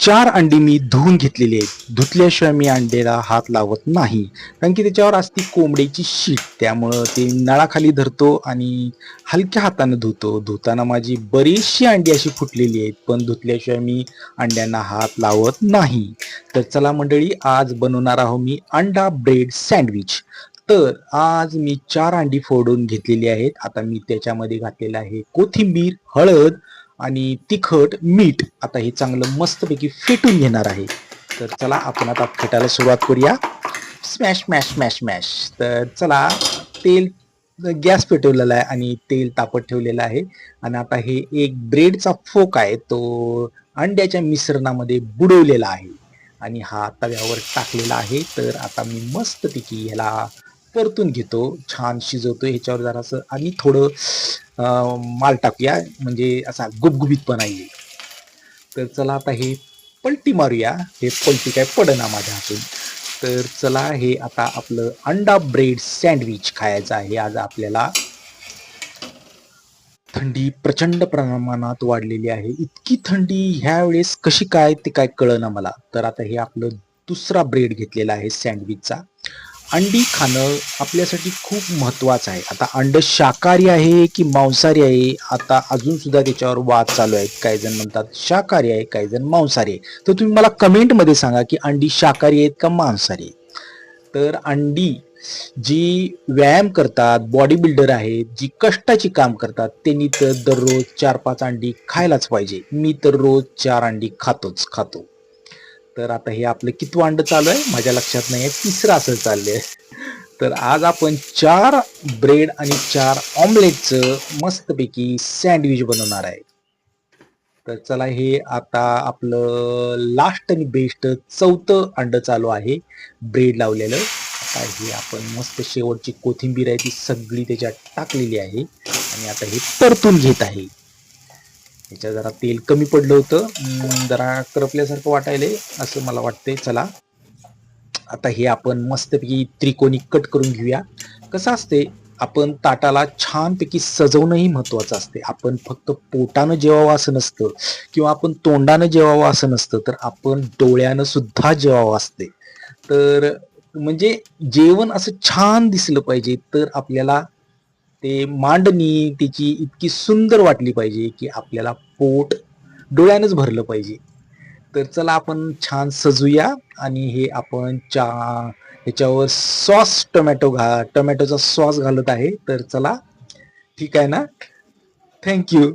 4 अंडी मी धुवून घेतलेली आहेत. धुतल्याशिवाय मी अंड्याला हात लावत नाही, कारण की त्याच्यावर असती कोंबडीची शीट, त्यामुळं ते नळाखाली धरतो आणि हलक्या हातानं धुतो. धुताना माझी बरीचशी अंडी अशी फुटलेली आहेत, पण धुतल्याशिवाय मी अंड्यांना हात लावत नाही. तर चला मंडळी, आज बनवणार आहोत मी अंडा ब्रेड सँडविच. तर आज मी 4 अंडी फोडून घेतलेली आहेत. आता मी त्याच्यामध्ये घातलेलं आहे कोथिंबीर, हळद आणि तिखट, मीठ. आता हे चांगलं मस्तपैकी फेटून घेणार आहे. तर चला आपण आता फेटायला सुरुवात करूया. Smash smash smash smash. तर चला, तेल गॅस पेटवलेला आहे आणि तेल तापत ठेवलेलं आहे. आणि आता हे एक ब्रेडचा फोक आहे, तो अंड्याच्या मिश्रणामध्ये बुडवलेला आहे आणि हा तव्यावर टाकलेला आहे. तर आता मी मस्तपैकी ह्याला परतून घेतो, छान शिजवतो. ह्याच्यावर जरासं आणि थोडं माल टाकूया, म्हणजे असा गुबगुबीतपणा येईल. तर चला आता हे पलटी मारूया. हे पलटी काय पडना माझ्या हातून. तर चला, हे आता आपलं अंडा ब्रेड सँडविच खायचं आहे आज आपल्याला. थंडी प्रचंड प्रमाणात वाढलेली आहे. इतकी थंडी ह्या वेळेस कशी काय ते काय कळना मला. तर आता हे आपलं दुसरा ब्रेड घेतलेला आहे सँडविचचा. अंडी खाणं आपल्यासाठी खूप महत्वाचं आहे. आता अंड शाकाहारी आहे की मांसाहारी आहे, आता अजून सुद्धा त्याच्यावर वाद चालू आहेत. काही जण म्हणतात शाकाहारी आहे, काही जण मांसाहारी आहे. तर तुम्ही मला कमेंटमध्ये सांगा की अंडी शाकाहारी आहेत का मांसाहारी आहेत. तर अंडी जी व्यायाम करतात, बॉडी बिल्डर आहेत, जी कष्टाची काम करतात, त्यांनी तर दररोज 4-5 अंडी खायलाच पाहिजे. मी तर रोज 4 अंडी खातो. तर आता हे आपलं कितवं अंड चालू आहे माझ्या लक्षात नाही आहे, तिसरं असं चाललंय. तर आज आपण 4 ब्रेड आणि 4 ऑमलेटचं मस्तपैकी सँडविच बनवणार आहे. तर चला, हे आता आपलं लास्ट आणि बेस्ट चौथं अंड चालू आहे ब्रेड लावलेलं. आता हे आपण मस्त शेवटची कोथिंबीर आहे ती सगळी त्याच्यात टाकलेली आहे आणि आता हे परतून घेत आहे. ह्याच्यात जरा तेल कमी पडलं होतं, जरा करपल्यासारखं वाटायलंय असं मला वाटतंय. चला, आता हे आपण मस्तपैकी त्रिकोणी कट करून घेऊया. कसं असते, आपण ताटाला छानपैकी सजवणंही महत्वाचं असते. आपण फक्त पोटानं जेवावं असं नसतं, किंवा आपण तोंडानं जेवावं असं नसतं, तर आपण डोळ्यानं सुद्धा जेवावं असते. तर म्हणजे जेवण असं छान दिसलं पाहिजे, तर आपल्याला ते मांडणी तिची इतकी सुंदर वाटली पाहिजे की आपल्याला पोट डोळ्यानंच भरलं पाहिजे. तर चला, आपण छान सजूया आणि हे आपण ह्याच्यावर टोमॅटोचा सॉस घालत आहे. तर चला, ठीक आहे ना. थँक्यू.